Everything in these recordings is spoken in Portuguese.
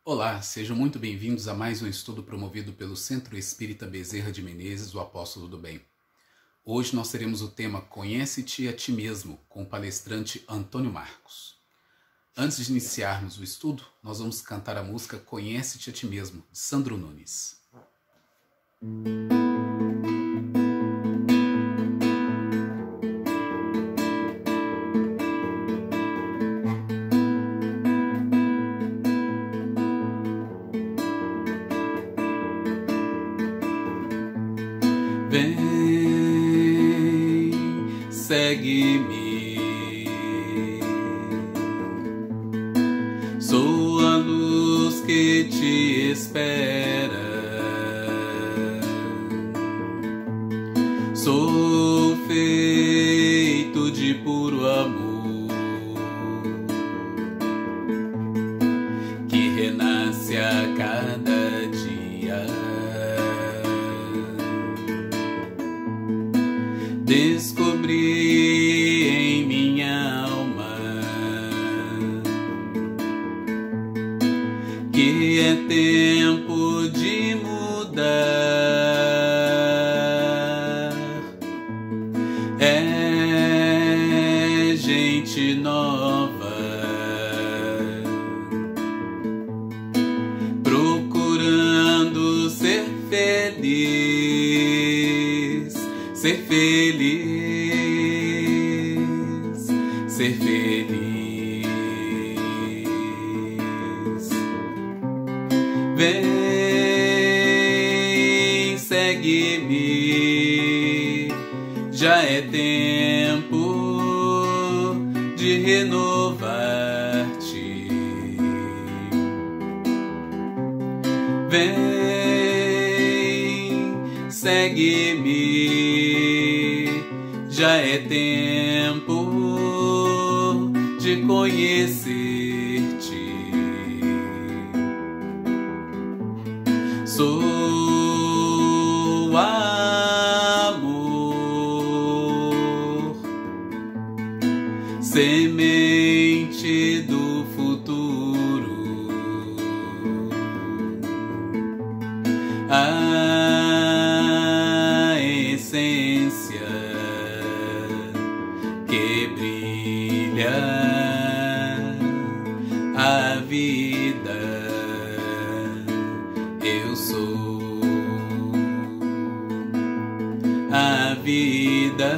Olá, sejam muito bem-vindos a mais um estudo promovido pelo Centro Espírita Bezerra de Menezes, o Apóstolo do Bem. Hoje nós teremos o tema Conhece-te a ti mesmo, com o palestrante Antônio Marcos. Antes de iniciarmos o estudo, nós vamos cantar a música Conhece-te a ti mesmo, de Sandro Nunes. Vem, segue-me, sou a luz que te espera, sou feito de puro amor, que renasce a cada dia. Descobri em minha alma que é tempo de mudar, é gente nova procurando ser feliz. Ser feliz, ser feliz. Vem, segue-me, já é tempo de renovar-te. Vem, segue-me, já é tempo de conhecer-te. Sou amor, semente do futuro. A essência que brilha a vida, eu sou a vida.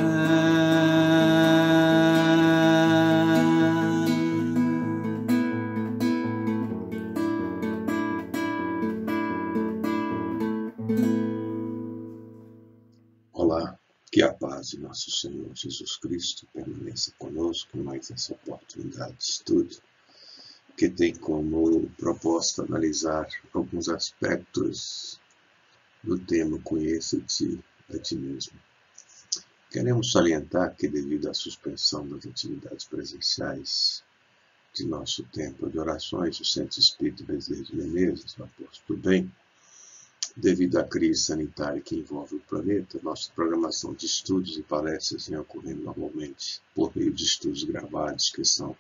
Olá, que a paz de nosso Senhor Jesus Cristo permaneça conosco em mais essa oportunidade de estudo, que tem como proposta analisar alguns aspectos do tema Conheça-te a ti mesmo. Queremos salientar que, devido à suspensão das atividades presenciais de nosso templo de orações, o Centro Espírita Bezerra de Menezes, o Apóstolo do Bem, devido à crise sanitária que envolve o planeta, nossa programação de estudos e palestras vem ocorrendo normalmente por meio de estudos gravados que são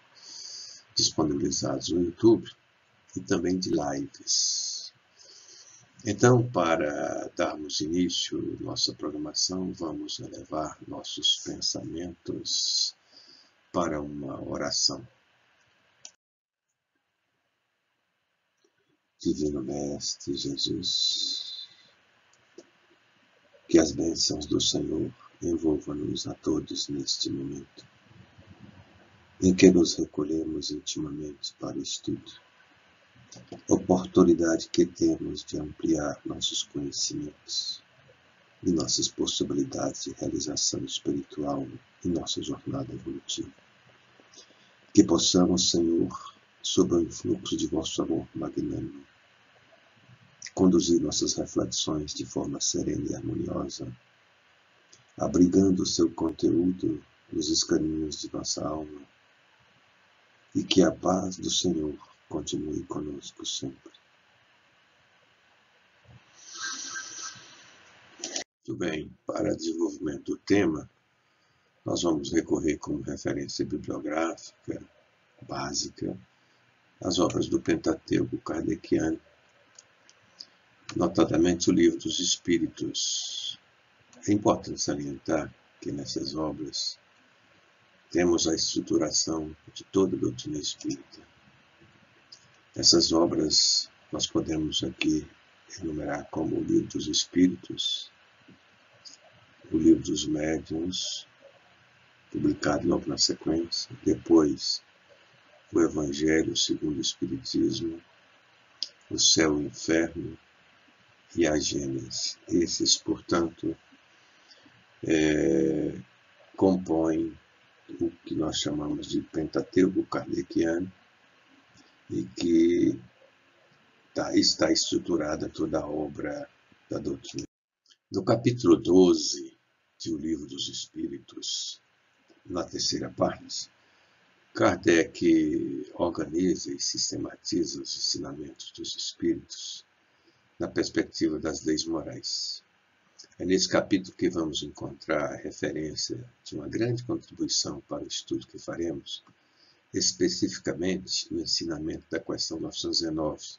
disponibilizados no YouTube e também de lives. Então, para darmos início à nossa programação, vamos elevar nossos pensamentos para uma oração. Divino Mestre Jesus, que as bênçãos do Senhor envolvam-nos a todos neste momento, em que nos recolhemos intimamente para o estudo, oportunidade que temos de ampliar nossos conhecimentos e nossas possibilidades de realização espiritual em nossa jornada evolutiva. Que possamos, Senhor, sob o influxo de vosso amor magnânimo, conduzir nossas reflexões de forma serena e harmoniosa, abrigando o seu conteúdo nos escaninhos de nossa alma, e que a paz do Senhor continue conosco sempre. Muito bem, para desenvolvimento do tema, nós vamos recorrer como referência bibliográfica básica as obras do Pentateuco kardeciano, notadamente o Livro dos Espíritos. É importante salientar que nessas obras temos a estruturação de toda a doutrina espírita. Essas obras nós podemos aqui enumerar como o Livro dos Espíritos, o Livro dos Médiuns, publicado logo na sequência, depois o Evangelho segundo o Espiritismo, o Céu e o Inferno e a Gênese. Esses, portanto, compõem o que nós chamamos de Pentateuco kardeciano e que está estruturada toda a obra da doutrina. No capítulo 12 de O Livro dos Espíritos, na terceira parte, Kardec organiza e sistematiza os ensinamentos dos espíritos na perspectiva das leis morais. É nesse capítulo que vamos encontrar a referência de uma grande contribuição para o estudo que faremos, especificamente o ensinamento da questão 919,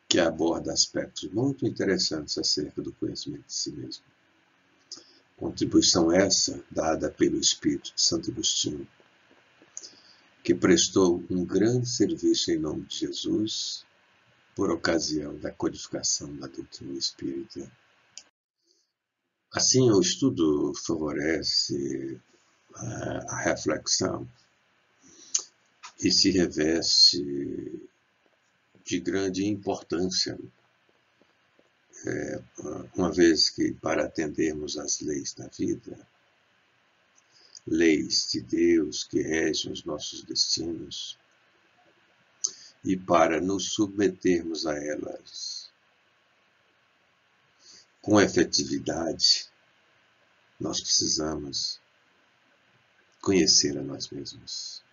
que aborda aspectos muito interessantes acerca do conhecimento de si mesmo. Contribuição essa dada pelo espírito de Santo Agostinho, que prestou um grande serviço em nome de Jesus por ocasião da codificação da doutrina espírita. Assim, o estudo favorece a reflexão e se reveste de grande importância, uma vez que, para atendermos às leis da vida, leis de Deus que regem os nossos destinos, e para nos submetermos a elas com efetividade, nós precisamos conhecer a nós mesmos,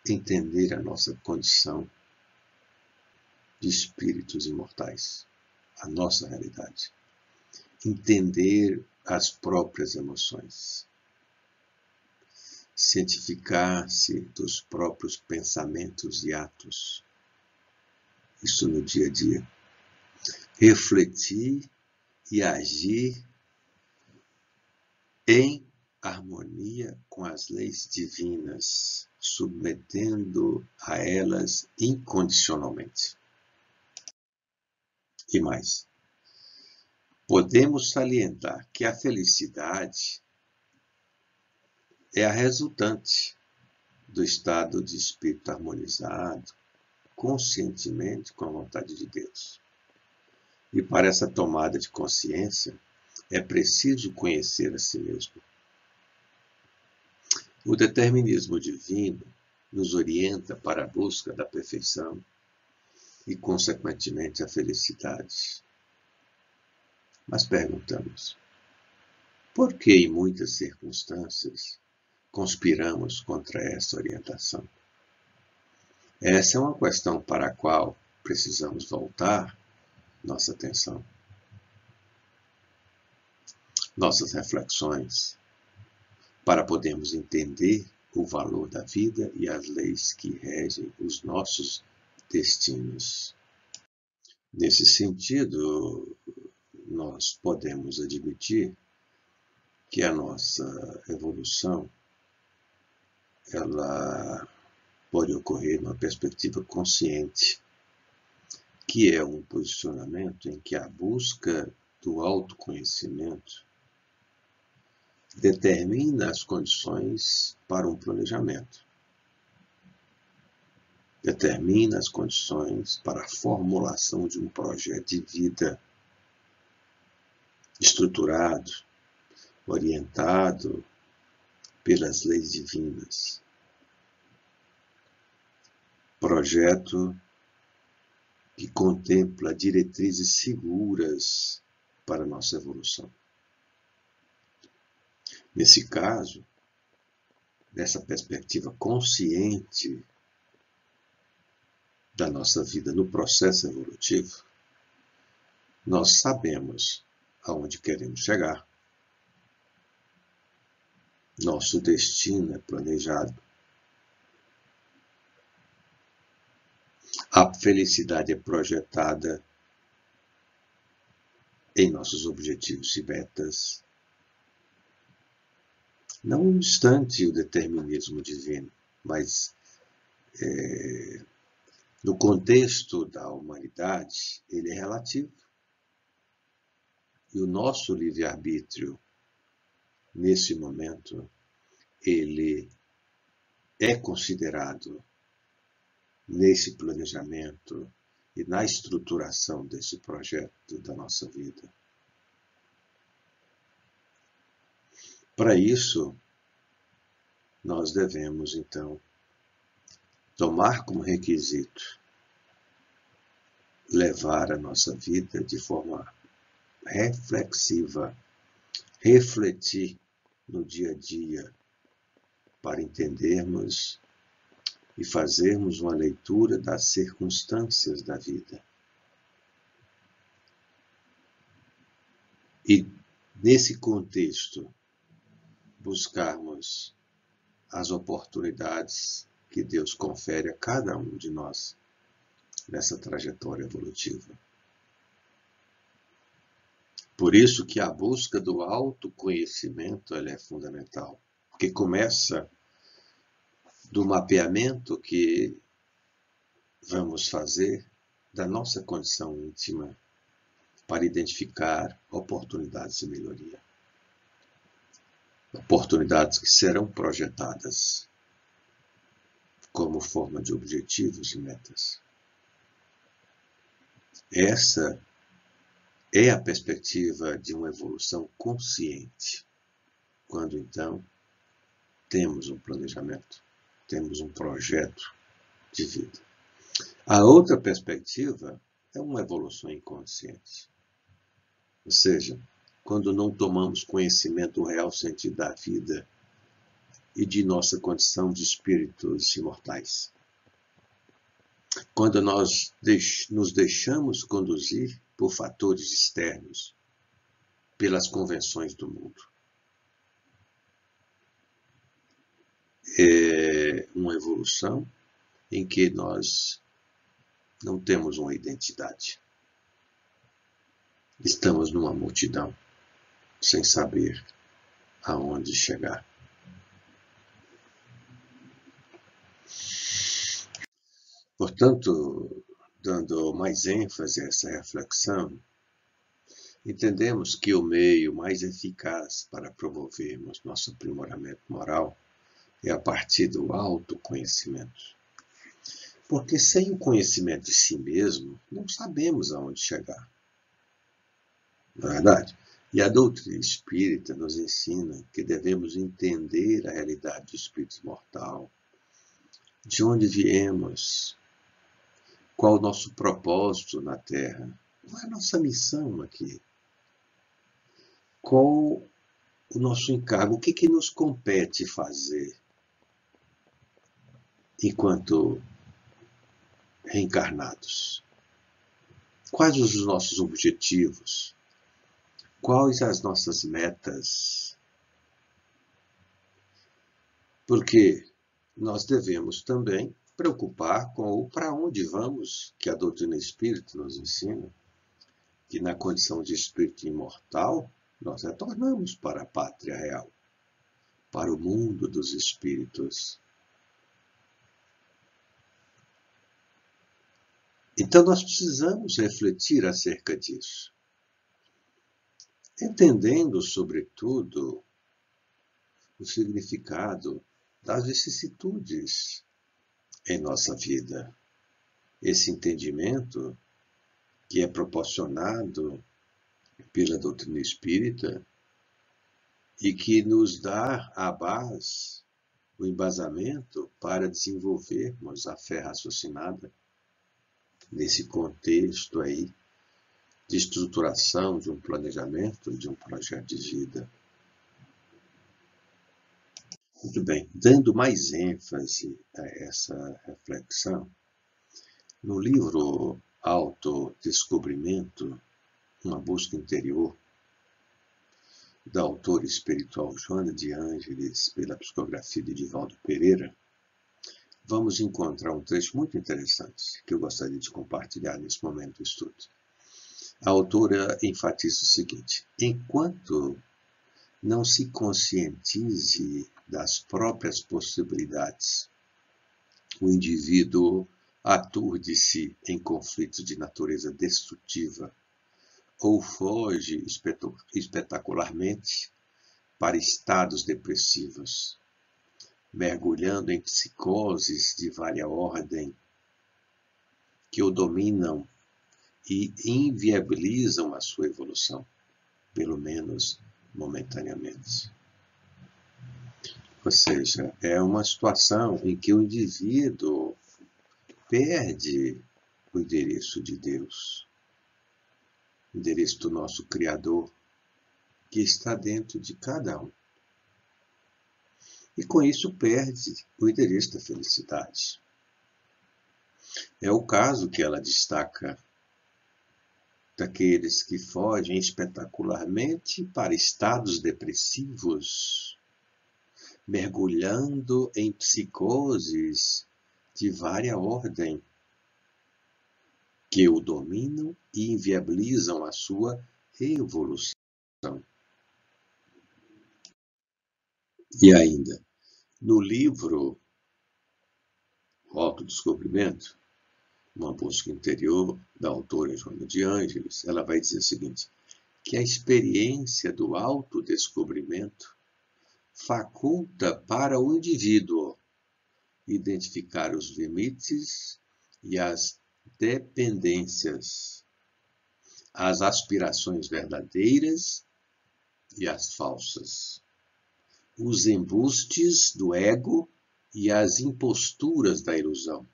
entender a nossa condição de espíritos imortais, a nossa realidade, entender as próprias emoções, cientificar-se dos próprios pensamentos e atos, isso no dia a dia, refletir e agir em harmonia com as leis divinas, submetendo a elas incondicionalmente. E mais, podemos salientar que a felicidade é a resultante do estado de espírito harmonizado, conscientemente com a vontade de Deus. E para essa tomada de consciência, é preciso conhecer a si mesmo. O determinismo divino nos orienta para a busca da perfeição e, consequentemente, a felicidade. Mas perguntamos, por que em muitas circunstâncias conspiramos contra essa orientação? Essa é uma questão para a qual precisamos voltar nossa atenção, nossas reflexões, para podermos entender o valor da vida e as leis que regem os nossos destinos. Nesse sentido, nós podemos admitir que a nossa evolução ela pode ocorrer numa perspectiva consciente, que é um posicionamento em que a busca do autoconhecimento determina as condições para um planejamento, determina as condições para a formulação de um projeto de vida estruturado, orientado pelas leis divinas. Projeto que contempla diretrizes seguras para a nossa evolução. Nesse caso, nessa perspectiva consciente da nossa vida no processo evolutivo, nós sabemos aonde queremos chegar. Nosso destino é planejado. a felicidade é projetada em nossos objetivos e metas, não obstante o determinismo divino, mas no contexto da humanidade, ele é relativo. E o nosso livre-arbítrio, nesse momento, ele é considerado nesse planejamento e na estruturação desse projeto da nossa vida. Para isso, nós devemos, então, tomar como requisito levar a nossa vida de forma reflexiva, refletir no dia a dia para entendermos e fazermos uma leitura das circunstâncias da vida. E, nesse contexto, buscarmos as oportunidades que Deus confere a cada um de nós nessa trajetória evolutiva. Por isso que a busca do autoconhecimento ela é fundamental, porque começa do mapeamento que vamos fazer da nossa condição íntima para identificar oportunidades de melhoria. Oportunidades que serão projetadas como forma de objetivos e metas. Essa é a perspectiva de uma evolução consciente, quando então temos um planejamento, temos um projeto de vida. A outra perspectiva é uma evolução inconsciente, ou seja, quando não tomamos conhecimento do real sentido da vida e de nossa condição de espíritos imortais. Quando nós nos deixamos conduzir por fatores externos, pelas convenções do mundo. É uma evolução em que nós não temos uma identidade. Estamos numa multidão, sem saber aonde chegar. Portanto, dando mais ênfase a essa reflexão, entendemos que o meio mais eficaz para promovermos nosso aprimoramento moral é a partir do autoconhecimento. Porque sem o conhecimento de si mesmo, não sabemos aonde chegar. Não é verdade? E a doutrina espírita nos ensina que devemos entender a realidade do espírito imortal, de onde viemos, qual o nosso propósito na Terra, qual é a nossa missão aqui, qual o nosso encargo, o que nos compete fazer enquanto reencarnados. Quais os nossos objetivos? Quais as nossas metas? Porque nós devemos também preocupar com o para onde vamos, que a doutrina espírita nos ensina, que na condição de espírito imortal, nós retornamos para a pátria real, para o mundo dos espíritos. Então nós precisamos refletir acerca disso, entendendo, sobretudo, o significado das vicissitudes em nossa vida. Esse entendimento que é proporcionado pela doutrina espírita e que nos dá a base, o embasamento para desenvolvermos a fé raciocinada nesse contexto aí de estruturação de um planejamento, de um projeto de vida. Muito bem, dando mais ênfase a essa reflexão, no livro Autodescobrimento, uma busca interior, da autora espiritual Joana de Ângeles, pela psicografia de Divaldo Pereira, vamos encontrar um trecho muito interessante que eu gostaria de compartilhar nesse momento do estudo. A autora enfatiza o seguinte: enquanto não se conscientize das próprias possibilidades, o indivíduo aturde-se em conflitos de natureza destrutiva ou foge espetacularmente para estados depressivos, mergulhando em psicoses de vária ordem que o dominam e inviabilizam a sua evolução, pelo menos momentaneamente. Ou seja, é uma situação em que o indivíduo perde o endereço de Deus, o endereço do nosso Criador, que está dentro de cada um. E com isso perde o endereço da felicidade. É o caso que ela destaca daqueles que fogem espetacularmente para estados depressivos, mergulhando em psicoses de vária ordem, que o dominam e inviabilizam a sua evolução. E ainda, no livro O Autodescobrimento, uma busca interior, da autora Joana de Ângeles, ela vai dizer o seguinte, que a experiência do autodescobrimento faculta para o indivíduo identificar os limites e as dependências, as aspirações verdadeiras e as falsas, os embustes do ego e as imposturas da ilusão.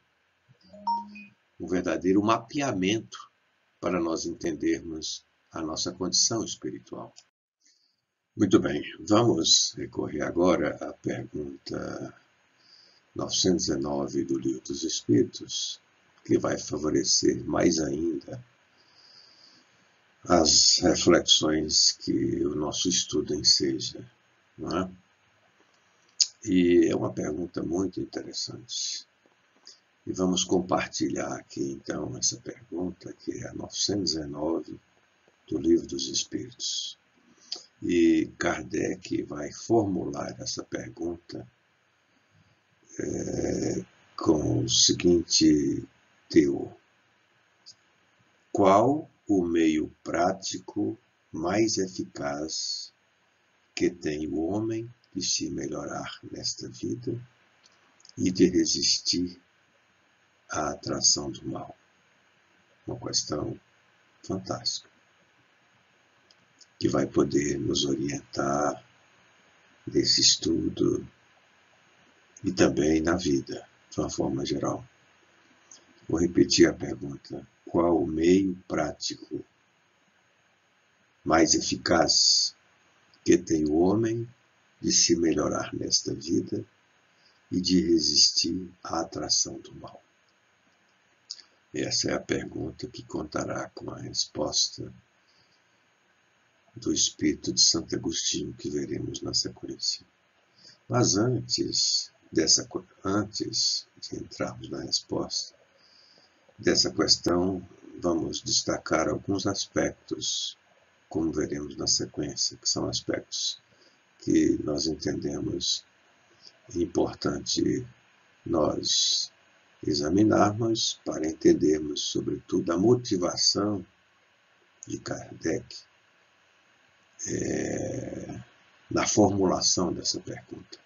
Um verdadeiro mapeamento para nós entendermos a nossa condição espiritual. Muito bem, vamos recorrer agora à pergunta 919 do Livro dos Espíritos, que vai favorecer mais ainda as reflexões que o nosso estudo enseja, não é? E é uma pergunta muito interessante. E vamos compartilhar aqui, então, essa pergunta, que é a 919 do Livro dos Espíritos. E Kardec vai formular essa pergunta com o seguinte teor: qual o meio prático mais eficaz que tem o homem de se melhorar nesta vida e de resistir à atração do mal? Uma questão fantástica, que vai poder nos orientar nesse estudo e também na vida, de uma forma geral. Vou repetir a pergunta: qual o meio prático mais eficaz que tem o homem de se melhorar nesta vida e de resistir à atração do mal? Essa é a pergunta que contará com a resposta do Espírito de Santo Agostinho, que veremos na sequência. Mas antes de entrarmos na resposta dessa questão, vamos destacar alguns aspectos, como veremos na sequência, que são aspectos que nós entendemos importante nós examinarmos para entendermos, sobretudo, a motivação de Kardec na formulação dessa pergunta.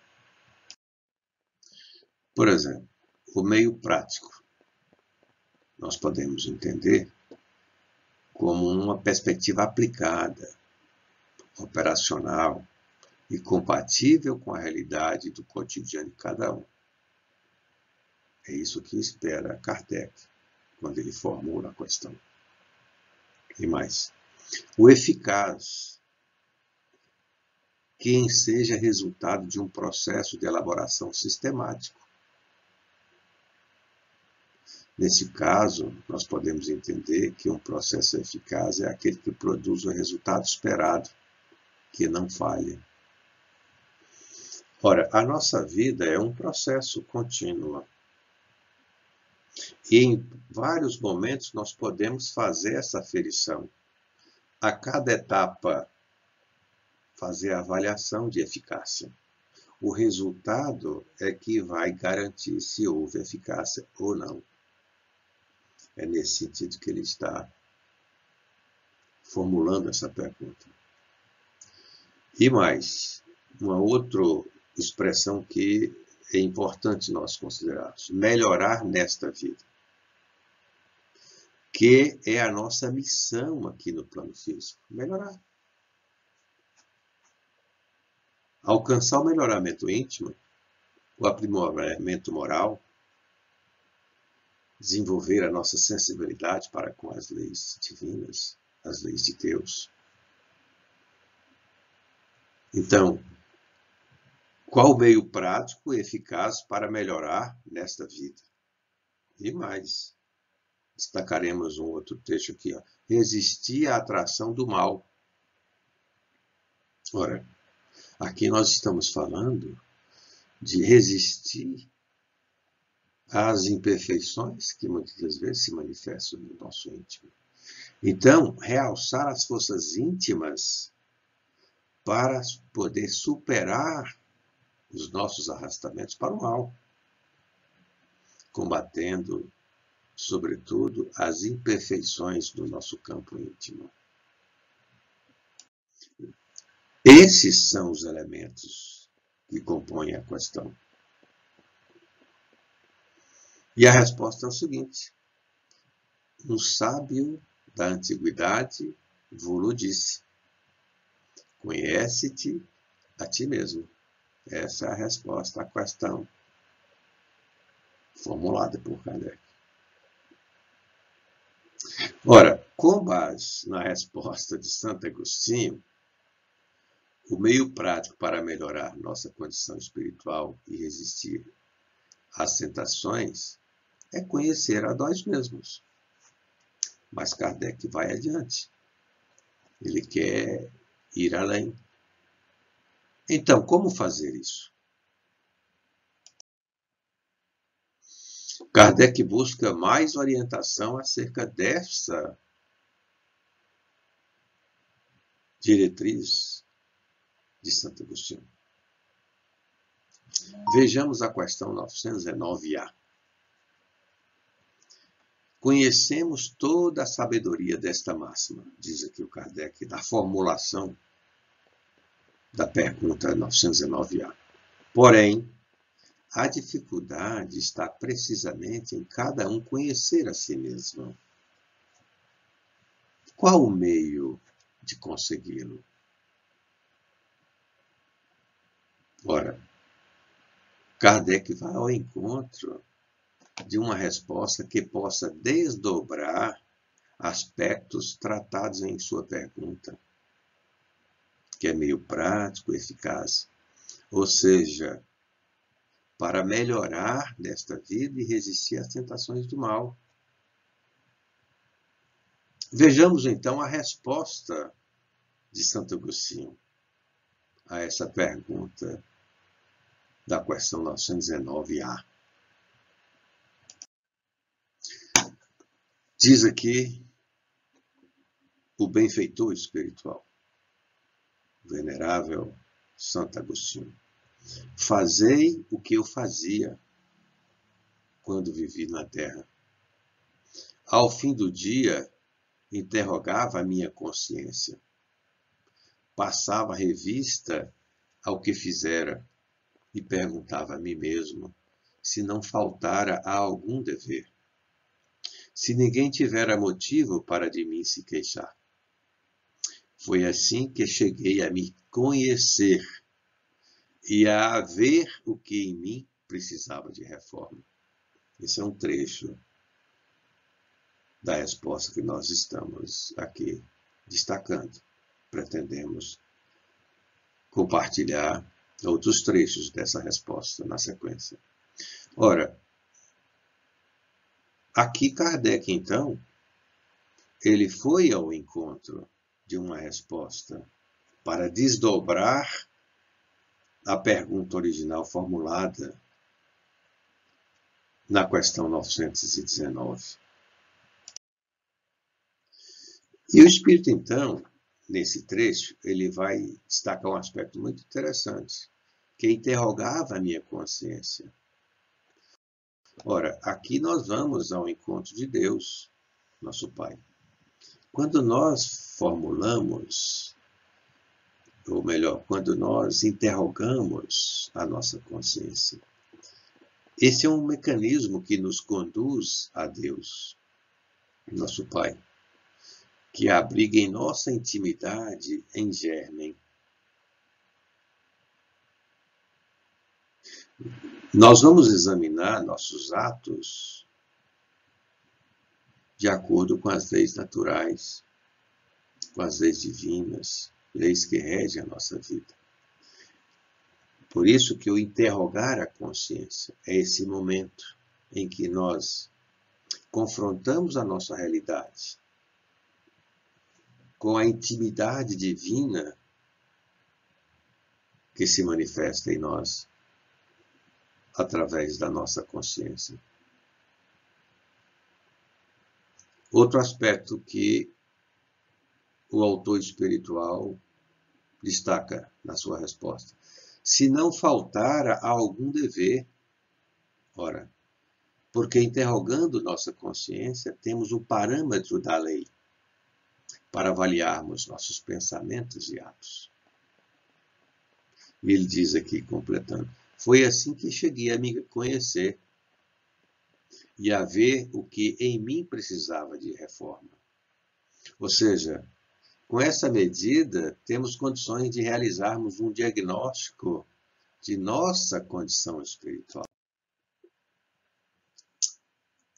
Por exemplo, o meio prático nós podemos entender como uma perspectiva aplicada, operacional e compatível com a realidade do cotidiano de cada um. É isso que espera Kardec quando ele formula a questão. E mais, o eficaz, que seja resultado de um processo de elaboração sistemático. Nesse caso, nós podemos entender que um processo eficaz é aquele que produz o resultado esperado, que não falha. Ora, a nossa vida é um processo contínuo. E em vários momentos nós podemos fazer essa aferição. A cada etapa, fazer a avaliação de eficácia. O resultado é que vai garantir se houve eficácia ou não. É nesse sentido que ele está formulando essa pergunta. E mais, uma outra expressão que é importante nós considerarmos: melhorar nesta vida, que é a nossa missão aqui no plano físico. Melhorar. Alcançar o melhoramento íntimo, o aprimoramento moral, desenvolver a nossa sensibilidade para com as leis divinas, as leis de Deus. Então, qual o meio prático e eficaz para melhorar nesta vida? E mais, destacaremos um outro trecho aqui, ó. Resistir à atração do mal. Ora, aqui nós estamos falando de resistir às imperfeições que muitas vezes se manifestam no nosso íntimo. Então, realçar as forças íntimas para poder superar os nossos arrastamentos para o mal, combatendo, sobretudo, as imperfeições do nosso campo íntimo. Esses são os elementos que compõem a questão. E a resposta é o seguinte: um sábio da antiguidade vos disse: conhece-te a ti mesmo. Essa é a resposta à questão formulada por Kardec. Ora, com base na resposta de Santo Agostinho, o meio prático para melhorar nossa condição espiritual e resistir às tentações é conhecer a nós mesmos. Mas Kardec vai adiante. Ele quer ir além. Então, como fazer isso? Kardec busca mais orientação acerca dessa diretriz de Santo Agostinho. Vejamos a questão 909A. Conhecemos toda a sabedoria desta máxima, diz aqui o Kardec, da formulação da pergunta 909A. Porém, a dificuldade está precisamente em cada um conhecer a si mesmo. Qual o meio de consegui-lo? Ora, Kardec vai ao encontro de uma resposta que possa desdobrar aspectos tratados em sua pergunta, que é meio prático, eficaz. Ou seja, para melhorar nesta vida e resistir às tentações do mal. Vejamos então a resposta de Santo Agostinho a essa pergunta da questão 919A. Diz aqui o benfeitor espiritual, venerável Santo Agostinho: fazei o que eu fazia quando vivi na terra. Ao fim do dia, interrogava a minha consciência. Passava revista ao que fizera e perguntava a mim mesmo se não faltara a algum dever, se ninguém tivera motivo para de mim se queixar. Foi assim que cheguei a me conhecer e a ver o que em mim precisava de reforma. Esse é um trecho da resposta que nós estamos aqui destacando. Pretendemos compartilhar outros trechos dessa resposta na sequência. Ora, aqui Kardec, então, ele foi ao encontro de uma resposta para desdobrar a pergunta original formulada na questão 919. E o Espírito, então, nesse trecho, ele vai destacar um aspecto muito interessante, que interrogava a minha consciência. Ora, aqui nós vamos ao encontro de Deus, nosso Pai. Quando nós formulamos, ou melhor, quando nós interrogamos a nossa consciência, esse é um mecanismo que nos conduz a Deus, nosso Pai, que abriga em nossa intimidade em germen. Nós vamos examinar nossos atos de acordo com as leis naturais, com as leis divinas, leis que regem a nossa vida. Por isso que o interrogar a consciência é esse momento em que nós confrontamos a nossa realidade com a intimidade divina que se manifesta em nós através da nossa consciência. Outro aspecto que o autor espiritual destaca na sua resposta: se não faltar algum dever, ora, porque interrogando nossa consciência, temos o parâmetro da lei para avaliarmos nossos pensamentos e atos. E ele diz aqui, completando: foi assim que cheguei a me conhecer e a ver o que em mim precisava de reforma. Ou seja, com essa medida, temos condições de realizarmos um diagnóstico de nossa condição espiritual.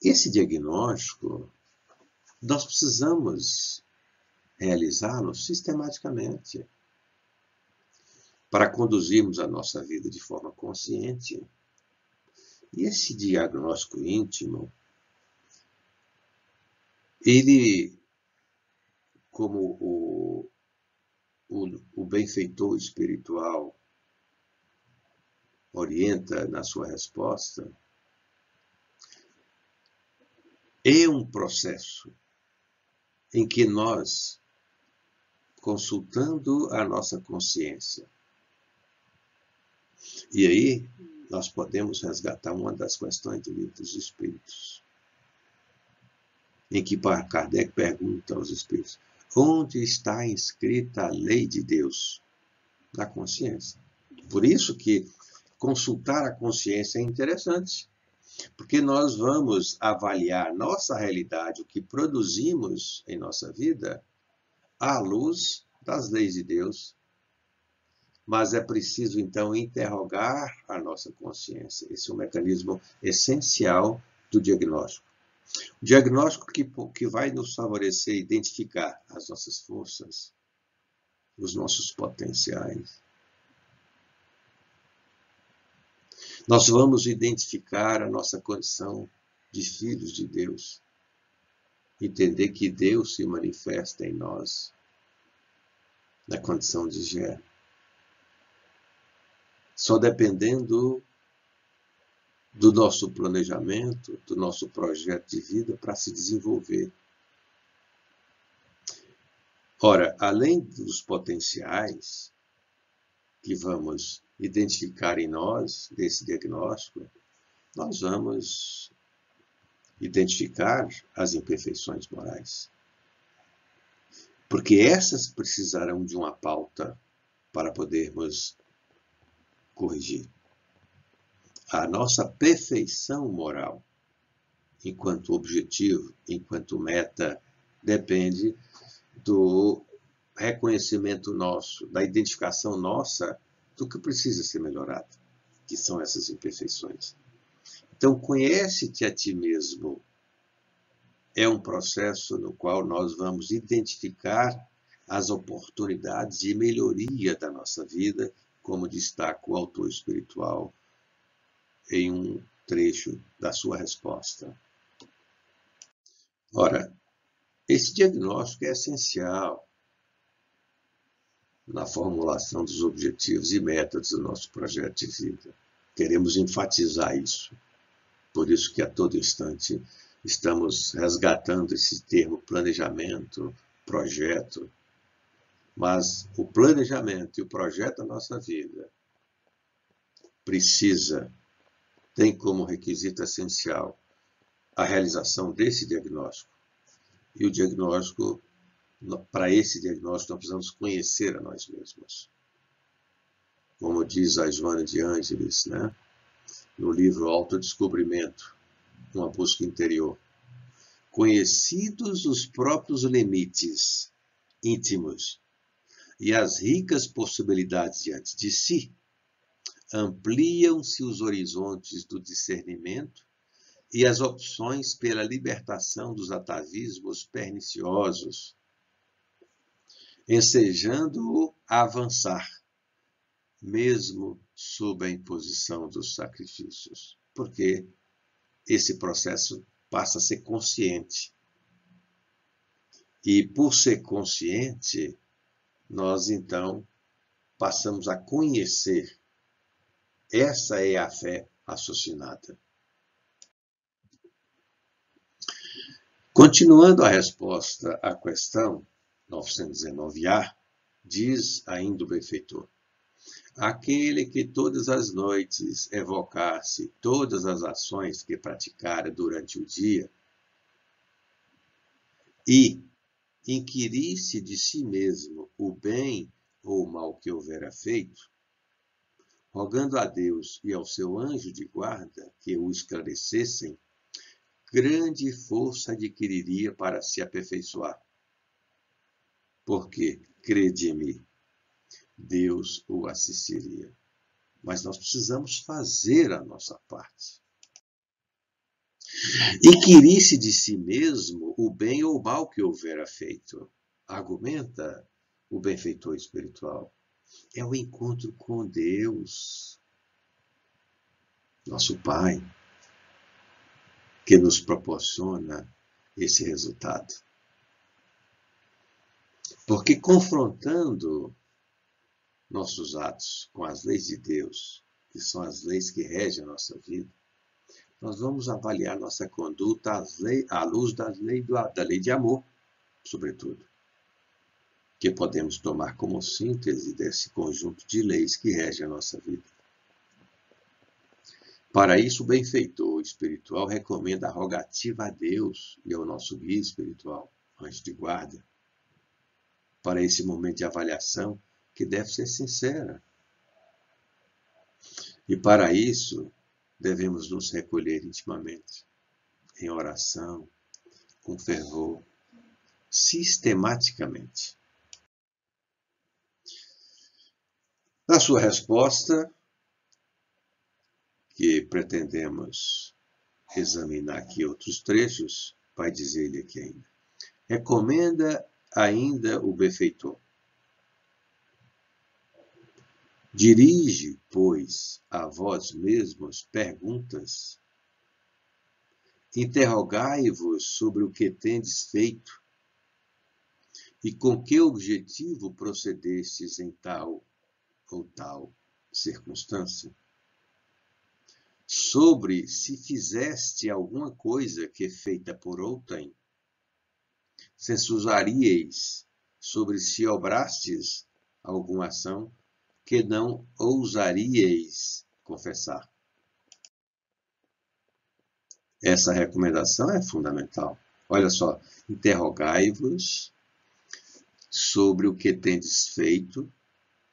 Esse diagnóstico, nós precisamos realizá-lo sistematicamente para conduzirmos a nossa vida de forma consciente. E esse diagnóstico íntimo, ele, como o benfeitor espiritual orienta na sua resposta, é um processo em que nós, consultando a nossa consciência, e aí nós podemos resgatar uma das questões do Livro dos Espíritos, em que Kardec pergunta aos Espíritos: onde está inscrita a lei de Deus? Na consciência. Por isso que consultar a consciência é interessante, porque nós vamos avaliar nossa realidade, o que produzimos em nossa vida, à luz das leis de Deus. Mas é preciso, então, interrogar a nossa consciência. Esse é um mecanismo essencial do diagnóstico. O diagnóstico que vai nos favorecer identificar as nossas forças, os nossos potenciais. Nós vamos identificar a nossa condição de filhos de Deus. Entender que Deus se manifesta em nós na condição de germe. Só dependendo do nosso planejamento, do nosso projeto de vida para se desenvolver. Ora, além dos potenciais que vamos identificar em nós, desse diagnóstico, nós vamos identificar as imperfeições morais. Porque essas precisarão de uma pauta para podermos corrigir. A nossa perfeição moral, enquanto objetivo, enquanto meta, depende do reconhecimento nosso, da identificação nossa do que precisa ser melhorado, que são essas imperfeições. Então, conhece-te a ti mesmo. É um processo no qual nós vamos identificar as oportunidades de melhoria da nossa vida, como destaca o autor espiritual em um trecho da sua resposta. Ora, esse diagnóstico é essencial na formulação dos objetivos e metas do nosso projeto de vida. Queremos enfatizar isso. Por isso que a todo instante estamos resgatando esse termo planejamento, projeto. Mas o planejamento e o projeto da nossa vida tem como requisito essencial a realização desse diagnóstico. E o diagnóstico, para esse diagnóstico, nós precisamos conhecer a nós mesmos. Como diz a Joana de Ângeles, né? No livro Autodescobrimento, uma busca interior. Conhecidos os próprios limites íntimos e as ricas possibilidades diante de si, ampliam-se os horizontes do discernimento e as opções pela libertação dos atavismos perniciosos, ensejando-o a avançar, mesmo sob a imposição dos sacrifícios, porque esse processo passa a ser consciente. E por ser consciente, nós então passamos a conhecer. Essa é a fé raciocinada. Continuando a resposta à questão 919A, diz ainda o benfeitor: aquele que todas as noites evocasse todas as ações que praticara durante o dia e inquirisse de si mesmo o bem ou o mal que houvera feito, rogando a Deus e ao seu anjo de guarda que o esclarecessem, grande força adquiriria para se aperfeiçoar. Porque, crede-me, Deus o assistiria. Mas nós precisamos fazer a nossa parte. Inquirisse de si mesmo o bem ou o mal que houvera feito. Argumenta o benfeitor espiritual. É o encontro com Deus, nosso Pai, que nos proporciona esse resultado. Porque confrontando nossos atos com as leis de Deus, que são as leis que regem a nossa vida, nós vamos avaliar nossa conduta à luz da lei de amor, sobretudo, que podemos tomar como síntese desse conjunto de leis que regem a nossa vida. Para isso, o benfeitor espiritual recomenda a rogativa a Deus e ao nosso guia espiritual, anjo de guarda, para esse momento de avaliação que deve ser sincera. E para isso, devemos nos recolher intimamente, em oração, com fervor, sistematicamente. Na sua resposta, que pretendemos examinar aqui outros trechos, vai dizer-lhe aqui ainda. Recomenda ainda o benfeitor: dirige, pois, a vós mesmos perguntas, interrogai-vos sobre o que tendes feito e com que objetivo procedestes em tal ou tal circunstância, sobre se fizeste alguma coisa que feita por outrem, censurarieis sobre se obrastes alguma ação que não ousaríeis confessar. Essa recomendação é fundamental. Olha só, interrogai-vos sobre o que tendes feito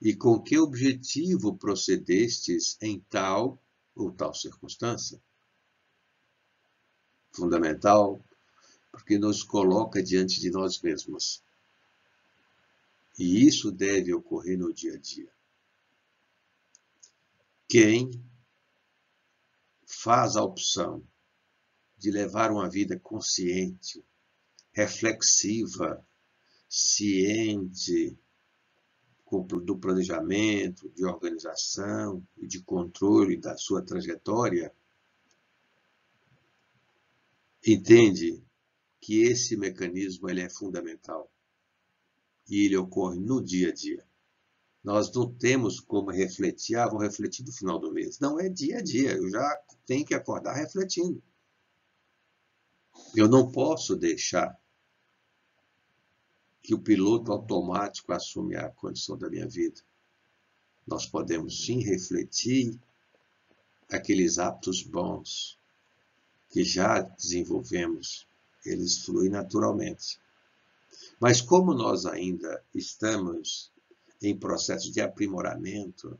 e com que objetivo procedestes em tal ou tal circunstância. Fundamental, porque nos coloca diante de nós mesmos. E isso deve ocorrer no dia a dia. Quem faz a opção de levar uma vida consciente, reflexiva, ciente, do planejamento, de organização e de controle da sua trajetória, entende que esse mecanismo ele é fundamental e ele ocorre no dia a dia. Nós não temos como refletir, vou refletir no final do mês. Não, é dia a dia, eu já tenho que acordar refletindo. Eu não posso deixar que o piloto automático assume a condição da minha vida. Nós podemos sim refletir aqueles hábitos bons que já desenvolvemos, eles fluem naturalmente. Mas como nós ainda estamos em processo de aprimoramento,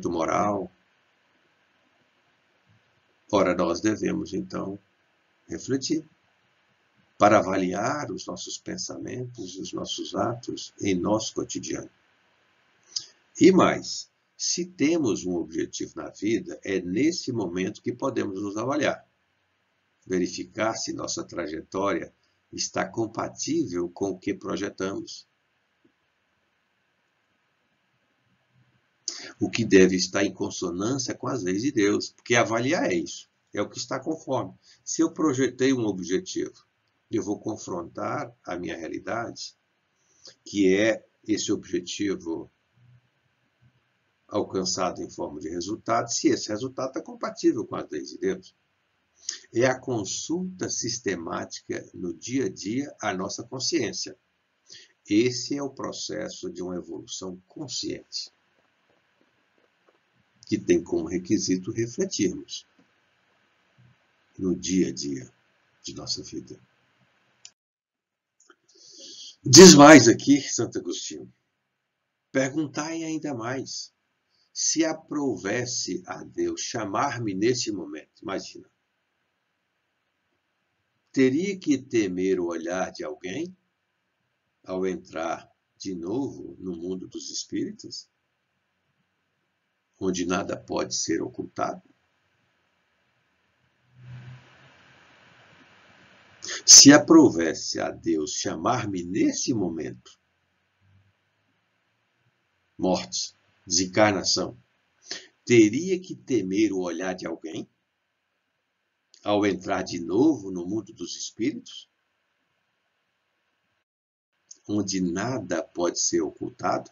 moral, ora, nós devemos, então, refletir para avaliar os nossos pensamentos e os nossos atos em nosso cotidiano. E mais, se temos um objetivo na vida, é nesse momento que podemos nos avaliar, verificar se nossa trajetória está compatível com o que projetamos. O que deve estar em consonância com as leis de Deus, porque avaliar é isso, é o que está conforme. Se eu projetei um objetivo, eu vou confrontar a minha realidade, que é esse objetivo alcançado em forma de resultado, se esse resultado está compatível com as leis de Deus. É a consulta sistemática no dia a dia à nossa consciência. Esse é o processo de uma evolução consciente, que tem como requisito refletirmos no dia a dia de nossa vida. Diz mais aqui, Santo Agostinho, perguntai ainda mais, se aprovesse a Deus chamar-me nesse momento, imagina, teria que temer o olhar de alguém ao entrar de novo no mundo dos espíritos, onde nada pode ser ocultado? Se aprovesse a Deus chamar-me nesse momento, morte, desencarnação, teria que temer o olhar de alguém ao entrar de novo no mundo dos espíritos, onde nada pode ser ocultado?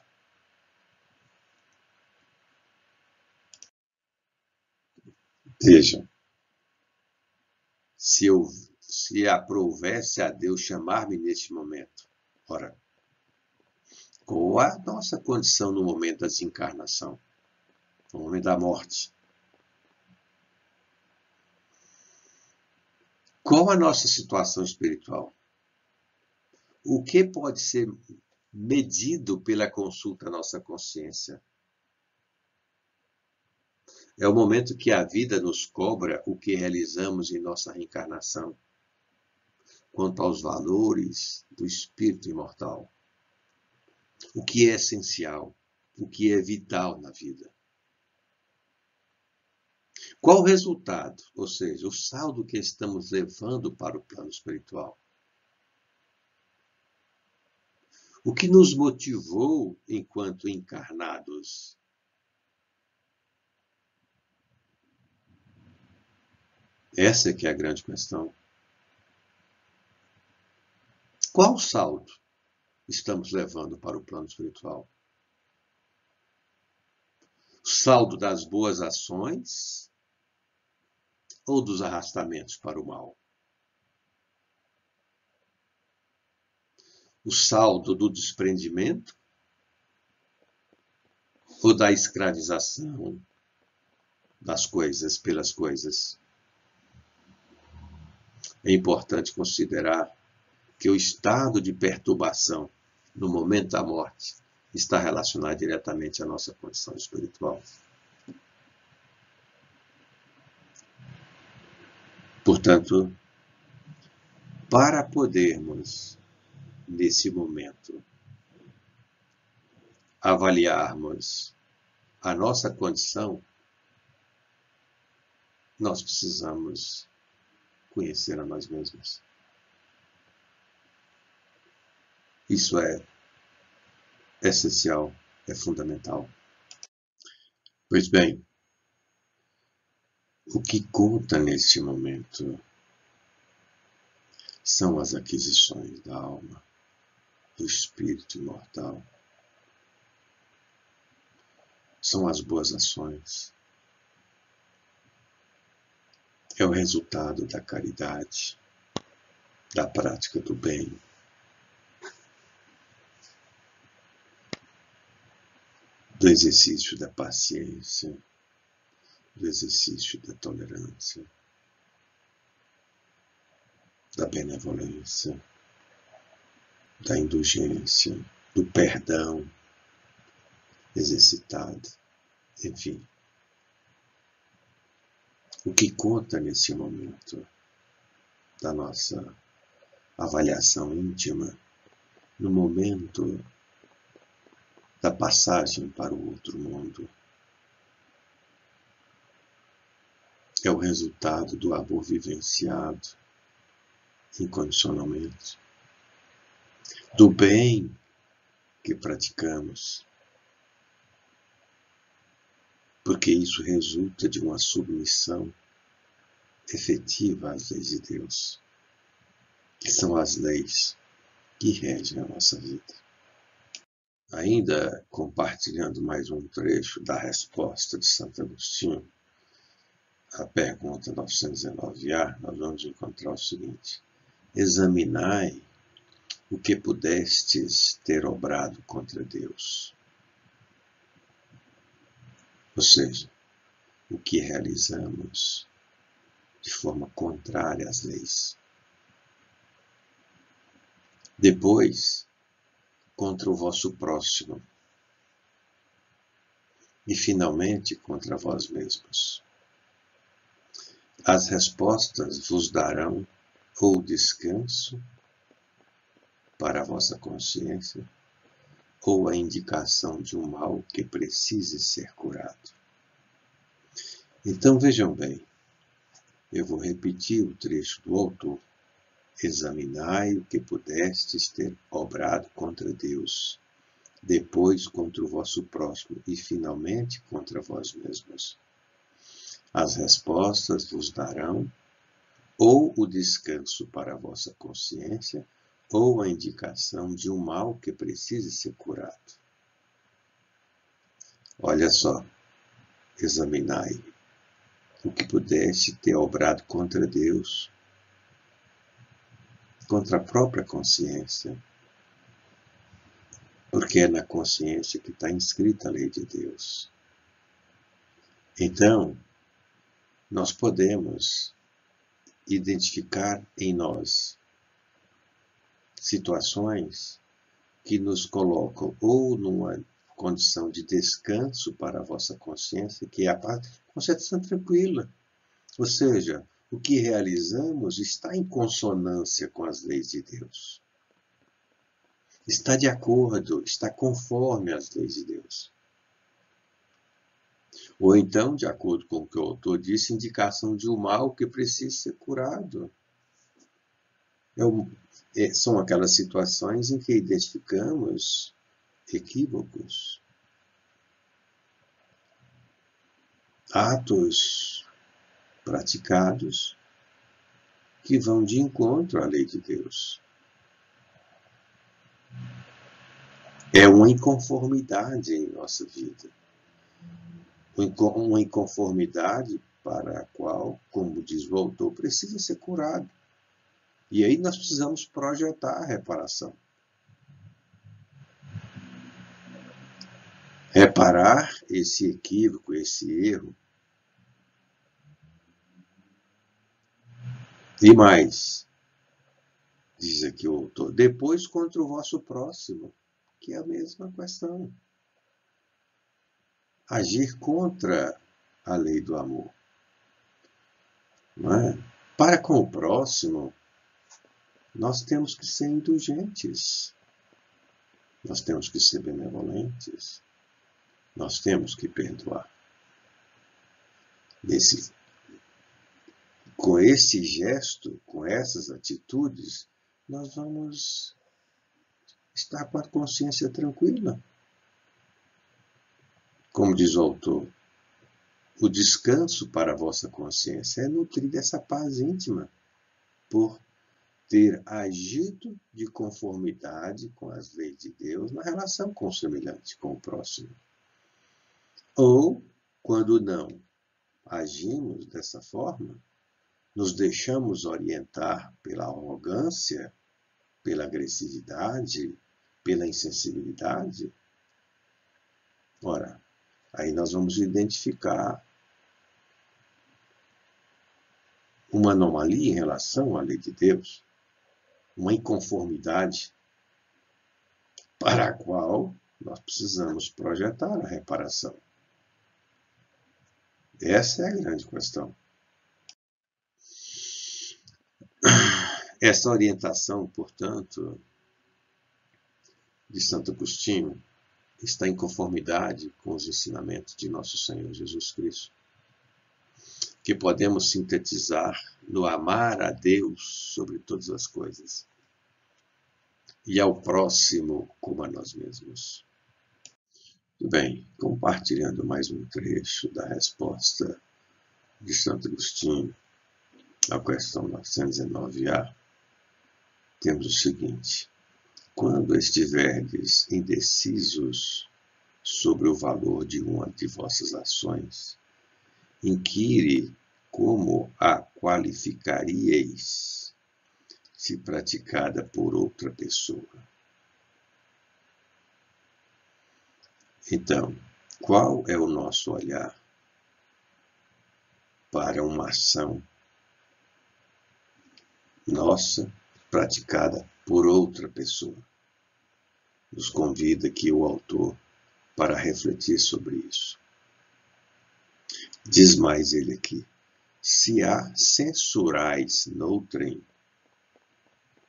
Vejam, se aprovesse a Deus chamar-me neste momento, ora, qual a nossa condição no momento da desencarnação, no momento da morte? Qual a nossa situação espiritual? O que pode ser medido pela consulta à nossa consciência? É o momento que a vida nos cobra o que realizamos em nossa reencarnação, quanto aos valores do espírito imortal. O que é essencial, o que é vital na vida. Qual o resultado, ou seja, o saldo que estamos levando para o plano espiritual? O que nos motivou enquanto encarnados? Essa é que é a grande questão. Qual saldo estamos levando para o plano espiritual? O saldo das boas ações ou dos arrastamentos para o mal? O saldo do desprendimento ou da escravização das coisas pelas coisas? É importante considerar que o estado de perturbação no momento da morte está relacionado diretamente à nossa condição espiritual. Portanto, para podermos, nesse momento, avaliarmos a nossa condição, nós precisamos conhecer a nós mesmos. Isso é essencial, é fundamental. Pois bem, o que conta neste momento são as aquisições da alma, do espírito imortal. São as boas ações. É o resultado da caridade, da prática do bem. Do exercício da paciência, do exercício da tolerância, da benevolência, da indulgência, do perdão exercitado, enfim. O que conta nesse momento da nossa avaliação íntima, no momento da passagem para o outro mundo, é o resultado do amor vivenciado incondicionalmente, do bem que praticamos, porque isso resulta de uma submissão efetiva às leis de Deus, que são as leis que regem a nossa vida. Ainda compartilhando mais um trecho da resposta de Santo Agostinho, a pergunta 919A, nós vamos encontrar o seguinte: examinai o que pudestes ter obrado contra Deus. Ou seja, o que realizamos de forma contrária às leis. Depois, contra o vosso próximo. E, finalmente, contra vós mesmos. As respostas vos darão ou descanso para a vossa consciência, ou a indicação de um mal que precise ser curado. Então, vejam bem, eu vou repetir o trecho do autor. Examinai o que pudestes ter obrado contra Deus, depois contra o vosso próximo e, finalmente, contra vós mesmos. As respostas vos darão ou o descanso para a vossa consciência, ou a indicação de um mal que precise ser curado. Olha só, examinai o que pudeste ter obrado contra Deus, contra a própria consciência, porque é na consciência que está inscrita a lei de Deus. Então, nós podemos identificar em nós situações que nos colocam ou numa condição de descanso para a vossa consciência, que é a consciência tranquila. Ou seja, o que realizamos está em consonância com as leis de Deus. Está de acordo, está conforme às leis de Deus. Ou então, de acordo com o que o autor disse, indicação de um mal que precisa ser curado. São aquelas situações em que identificamos equívocos, atos praticados que vão de encontro à lei de Deus. É uma inconformidade em nossa vida. Uma inconformidade para a qual, como diz o autor, precisa ser curado. E aí nós precisamos projetar a reparação. Reparar esse equívoco, esse erro. E mais, diz aqui o autor, depois contra o vosso próximo, que é a mesma questão. Agir contra a lei do amor. Não é? Para com o próximo, nós temos que ser indulgentes. Nós temos que ser benevolentes. Nós temos que perdoar. Com esse gesto, com essas atitudes, nós vamos estar com a consciência tranquila. Como diz o autor, o descanso para a vossa consciência é nutrir essa paz íntima por ter agido de conformidade com as leis de Deus na relação com o semelhante, com o próximo. Ou, quando não agimos dessa forma, nos deixamos orientar pela arrogância, pela agressividade, pela insensibilidade. Ora, aí nós vamos identificar uma anomalia em relação à lei de Deus, uma inconformidade para a qual nós precisamos projetar a reparação. Essa é a grande questão. Essa orientação, portanto, de Santo Agostinho está em conformidade com os ensinamentos de nosso Senhor Jesus Cristo, que podemos sintetizar no amar a Deus sobre todas as coisas e ao próximo como a nós mesmos. Muito bem, compartilhando mais um trecho da resposta de Santo Agostinho à questão 919A, temos o seguinte: quando estiverdes indecisos sobre o valor de uma de vossas ações, inquire como a qualificaríeis se praticada por outra pessoa. Então, qual é o nosso olhar para uma ação nossa praticada por outra pessoa? Nos convida aqui o autor para refletir sobre isso. Diz mais ele aqui: se a censurais noutrem,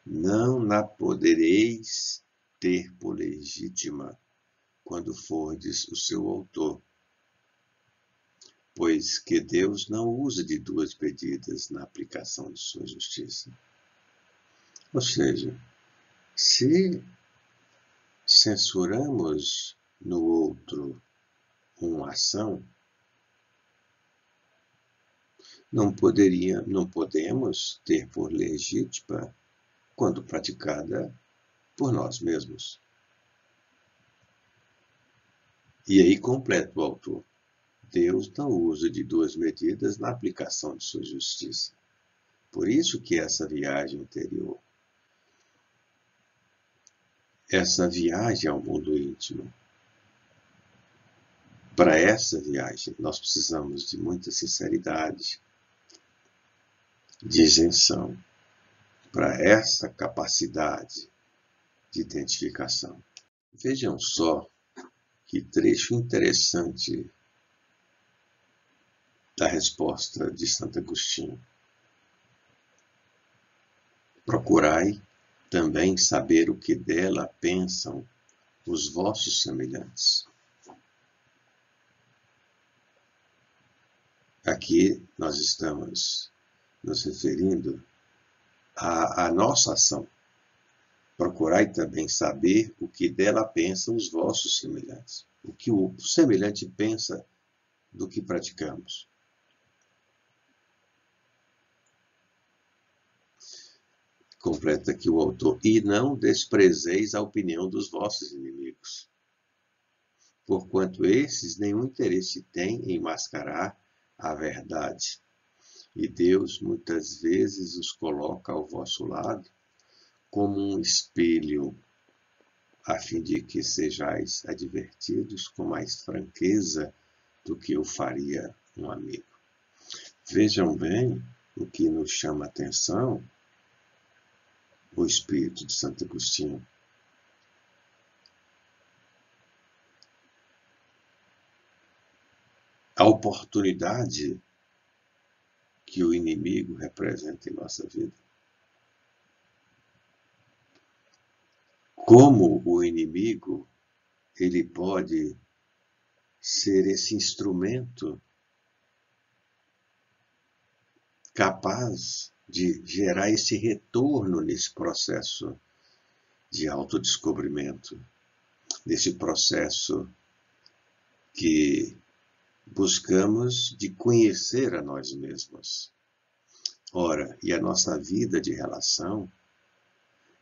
não na podereis ter por legítima quando fordes o seu autor, pois que Deus não usa de duas medidas na aplicação de sua justiça. Ou seja, se censuramos no outro uma ação, não podemos ter por legítima quando praticada por nós mesmos. E aí completa o autor: Deus não usa de duas medidas na aplicação de sua justiça. Por isso que essa viagem interior, essa viagem ao mundo íntimo, para essa viagem nós precisamos de muita sinceridade, de isenção, para essa capacidade de identificação. Vejam só que trecho interessante da resposta de Santo Agostinho. Procurai também saber o que dela pensam os vossos semelhantes. Aqui nós estamos nos referindo à nossa ação. Procurai também saber o que dela pensam os vossos semelhantes. O que o semelhante pensa do que praticamos. Completa aqui o autor: e não desprezeis a opinião dos vossos inimigos, porquanto esses nenhum interesse têm em mascarar a verdade, e Deus muitas vezes os coloca ao vosso lado como um espelho, a fim de que sejais advertidos com mais franqueza do que o faria um amigo. Vejam bem o que nos chama a atenção o espírito de Santo Agostinho. A oportunidade que o inimigo representa em nossa vida. Como o inimigo, ele pode ser esse instrumento capaz de gerar esse retorno nesse processo de autodescobrimento, nesse processo que buscamos de conhecer a nós mesmos. Ora, e a nossa vida de relação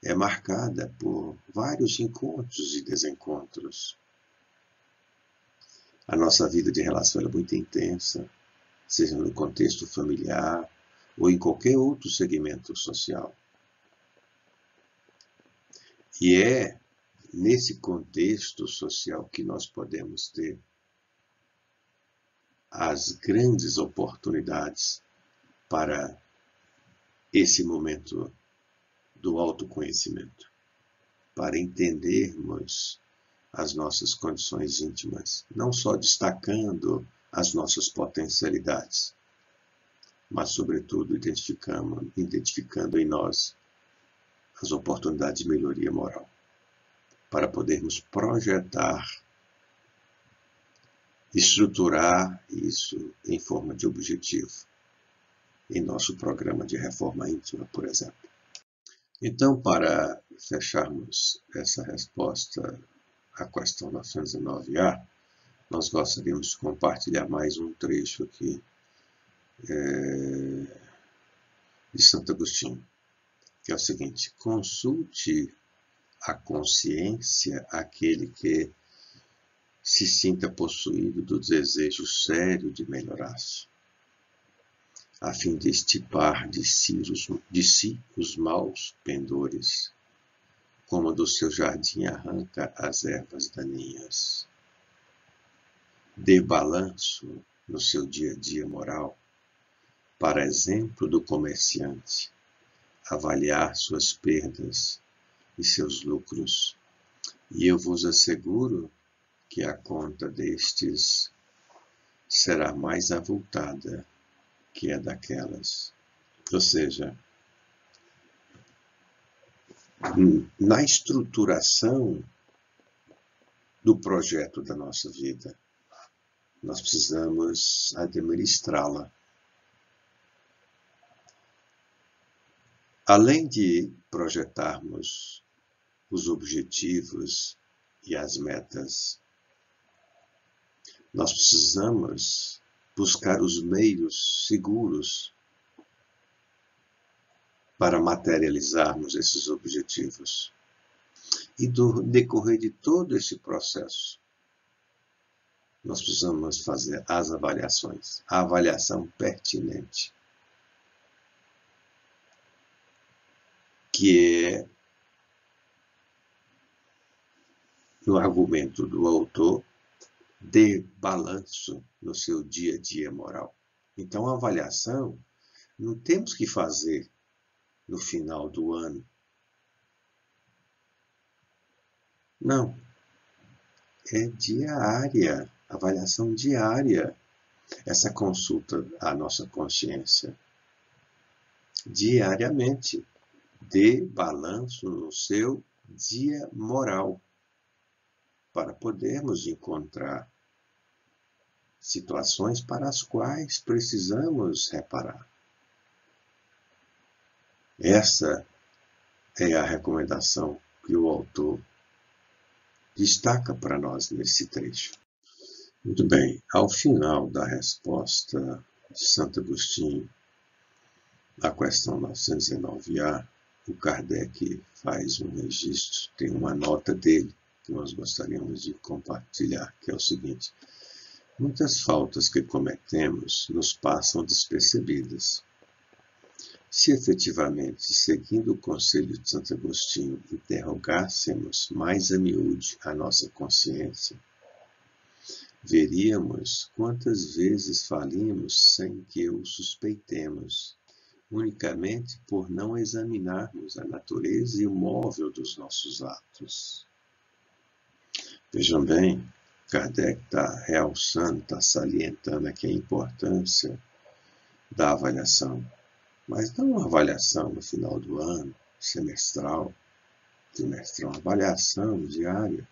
é marcada por vários encontros e desencontros. A nossa vida de relação é muito intensa, seja no contexto familiar ou em qualquer outro segmento social. E é nesse contexto social que nós podemos ter as grandes oportunidades para esse momento do autoconhecimento, para entendermos as nossas condições íntimas, não só destacando as nossas potencialidades, mas, sobretudo, identificando em nós as oportunidades de melhoria moral, para podermos projetar, estruturar isso em forma de objetivo, em nosso programa de reforma íntima, por exemplo. Então, para fecharmos essa resposta à questão 909A, nós gostaríamos de compartilhar mais um trecho aqui de Santo Agostinho, que é o seguinte: consulte a consciência aquele que se sinta possuído do desejo sério de melhorar-se, a fim de extirpar de si os maus pendores, como do seu jardim arranca as ervas daninhas. Dê balanço no seu dia a dia moral, para exemplo do comerciante, avaliar suas perdas e seus lucros, e eu vos asseguro que a conta destes será mais avultada que a daquelas. Ou seja, na estruturação do projeto da nossa vida, nós precisamos administrá-la. Além de projetarmos os objetivos e as metas, nós precisamos buscar os meios seguros para materializarmos esses objetivos. E do decorrer de todo esse processo, nós precisamos fazer as avaliações, a avaliação pertinente, que é, no argumento do autor, dê balanço no seu dia a dia moral. Então, a avaliação não temos que fazer no final do ano. Não. É diária, avaliação diária. Essa consulta à nossa consciência. Diariamente. Dê balanço no seu dia moral, para podermos encontrar situações para as quais precisamos reparar. Essa é a recomendação que o autor destaca para nós nesse trecho. Muito bem, ao final da resposta de Santo Agostinho à questão 909A, o Kardec faz um registro, tem uma nota dele que nós gostaríamos de compartilhar, que é o seguinte: muitas faltas que cometemos nos passam despercebidas. Se efetivamente, seguindo o conselho de Santo Agostinho, interrogássemos mais a miúde a nossa consciência, veríamos quantas vezes falimos sem que o suspeitemos, unicamente por não examinarmos a natureza e o móvel dos nossos atos. Vejam bem, Kardec está realçando, está salientando aqui a importância da avaliação. Mas não uma avaliação no final do ano, semestral, trimestral, uma avaliação diária.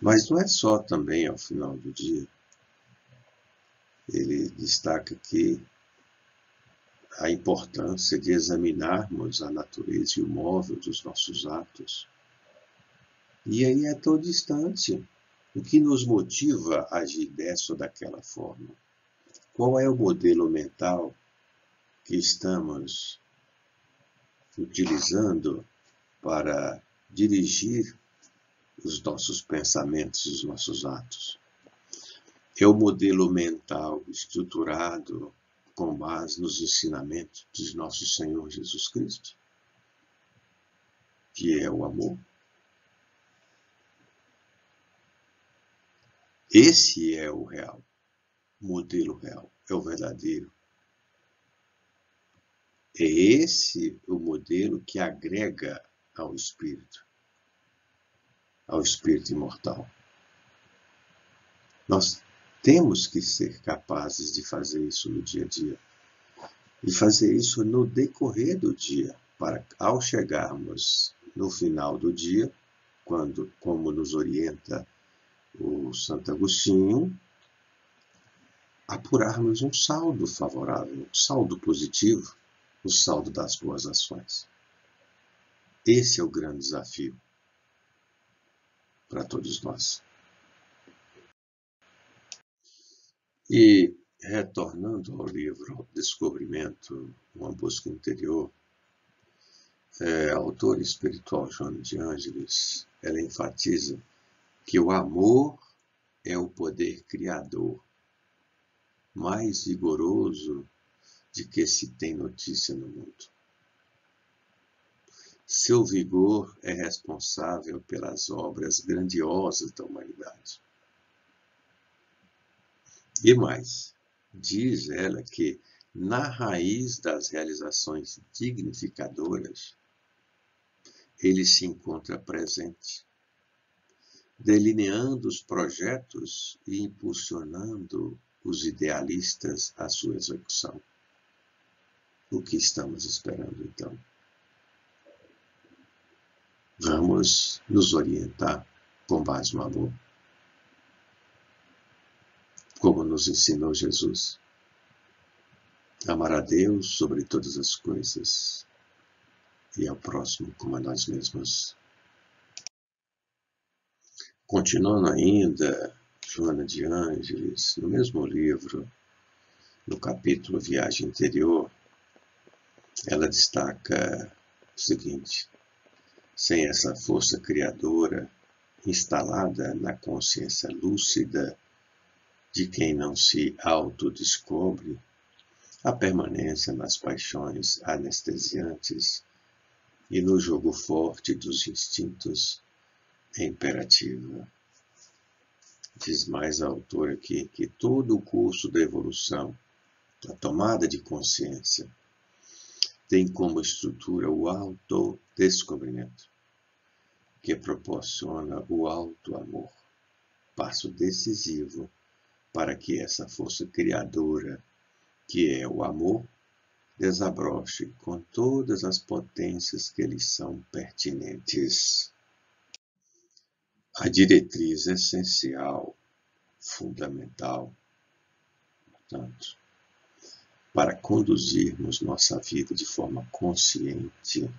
Mas não é só também ao final do dia. Ele destaca aqui a importância de examinarmos a natureza e o móvel dos nossos atos. E aí é tão distante. O que nos motiva a agir dessa ou daquela forma? Qual é o modelo mental que estamos utilizando para dirigir os nossos pensamentos e os nossos atos. É o modelo mental estruturado com base nos ensinamentos de nosso Senhor Jesus Cristo, que é o amor. Esse é o real, modelo real, é o verdadeiro. É esse o modelo que agrega ao espírito imortal. Nós temos que ser capazes de fazer isso no dia a dia. E fazer isso no decorrer do dia, para ao chegarmos no final do dia, quando, como nos orienta o Santo Agostinho, apurarmos um saldo favorável, um saldo positivo, o saldo das boas ações. Esse é o grande desafio para todos nós. E, retornando ao livro Descobrimento, uma busca interior, a autora espiritual Joana de Ângeles, ela enfatiza que o amor é o poder criador mais vigoroso de que se tem notícia no mundo. Seu vigor é responsável pelas obras grandiosas da humanidade. E mais, diz ela que na raiz das realizações dignificadoras, ele se encontra presente, delineando os projetos e impulsionando os idealistas à sua execução. O que estamos esperando, então? Vamos nos orientar com base no amor, como nos ensinou Jesus. Amar a Deus sobre todas as coisas e ao próximo como a nós mesmos. Continuando ainda, Joana de Ângeles, no mesmo livro, no capítulo Viagem Interior, ela destaca o seguinte: sem essa força criadora instalada na consciência lúcida de quem não se autodescobre, a permanência nas paixões anestesiantes e no jogo forte dos instintos é imperativa. Diz mais a autora aqui que todo o curso da evolução, da tomada de consciência, tem como estrutura o autodescobrimento, que proporciona o auto-amor, passo decisivo para que essa força criadora, que é o amor, desabroche com todas as potências que lhes são pertinentes. A diretriz essencial, fundamental, portanto, para conduzirmos nossa vida de forma consciente,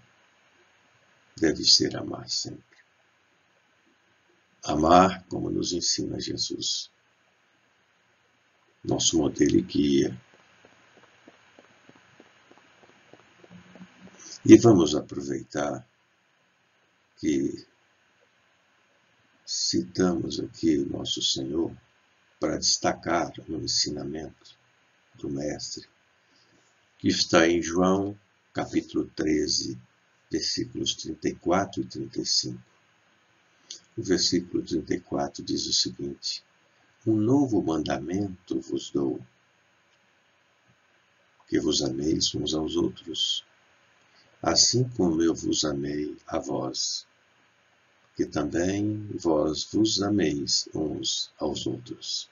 deve ser amar sempre. Amar como nos ensina Jesus, nosso modelo e guia. E vamos aproveitar que citamos aqui o nosso Senhor para destacar o ensinamento do Mestre, que está em João, capítulo 13, versículos 34 e 35. O versículo 34 diz o seguinte: um novo mandamento vos dou, que vos ameis uns aos outros, assim como eu vos amei a vós, que também vós vos ameis uns aos outros.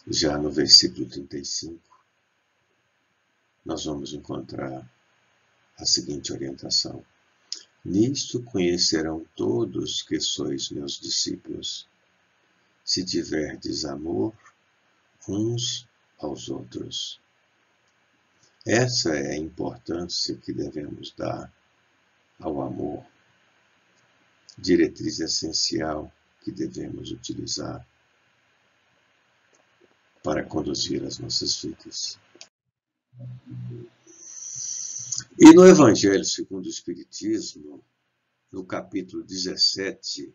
Já no versículo 35, nós vamos encontrar a seguinte orientação: nisto conhecerão todos que sois meus discípulos, se tiverdes amor uns aos outros. Essa é a importância que devemos dar ao amor, diretriz essencial que devemos utilizar para conduzir as nossas vidas. E no Evangelho segundo o Espiritismo, no capítulo 17,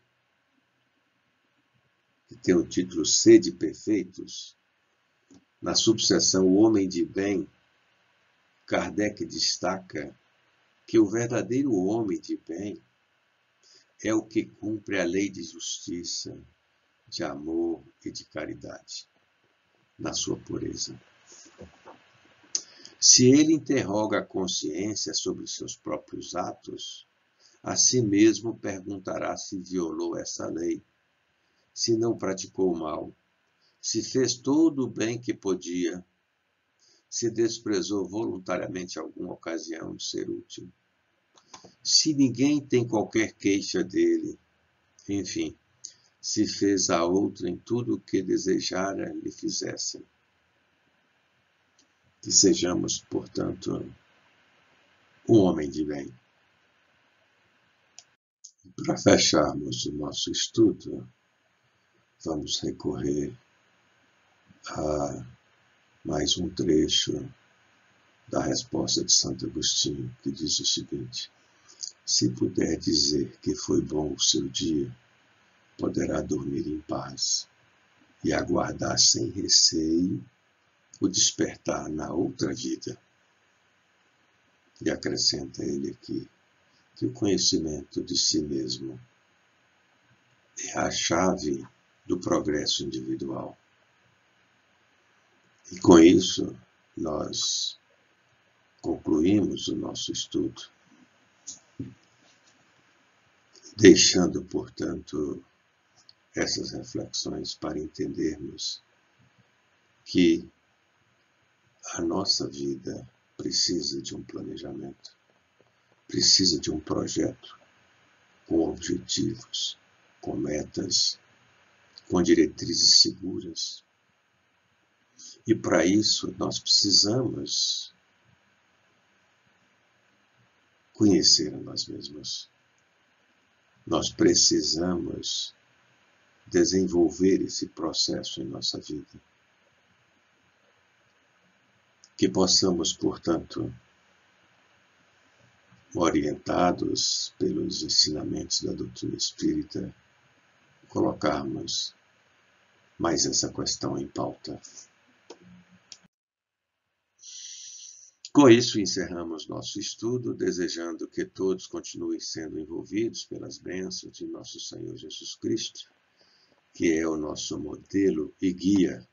que tem o título Sede Perfeitos, na subseção O Homem de Bem, Kardec destaca que o verdadeiro homem de bem é o que cumpre a lei de justiça, de amor e de caridade, na sua pureza. Se ele interroga a consciência sobre seus próprios atos, a si mesmo perguntará se violou essa lei, se não praticou o mal, se fez todo o bem que podia, se desprezou voluntariamente alguma ocasião de ser útil, se ninguém tem qualquer queixa dele, enfim, se fez a outrem tudo o que desejara lhe fizessem. Que sejamos, portanto, um homem de bem. Para fecharmos o nosso estudo, vamos recorrer a mais um trecho da resposta de Santo Agostinho, que diz o seguinte: se puder dizer que foi bom o seu dia, poderá dormir em paz e aguardar sem receio o despertar na outra vida. E acrescenta ele aqui que o conhecimento de si mesmo é a chave do progresso individual. E com isso, nós concluímos o nosso estudo, deixando, portanto, essas reflexões para entendermos que a nossa vida precisa de um planejamento, precisa de um projeto com objetivos, com metas, com diretrizes seguras. E para isso nós precisamos conhecer a nós mesmos. Nós precisamos desenvolver esse processo em nossa vida. Que possamos, portanto, orientados pelos ensinamentos da doutrina espírita, colocarmos mais essa questão em pauta. Com isso, encerramos nosso estudo, desejando que todos continuem sendo envolvidos pelas bênçãos de nosso Senhor Jesus Cristo, que é o nosso modelo e guia.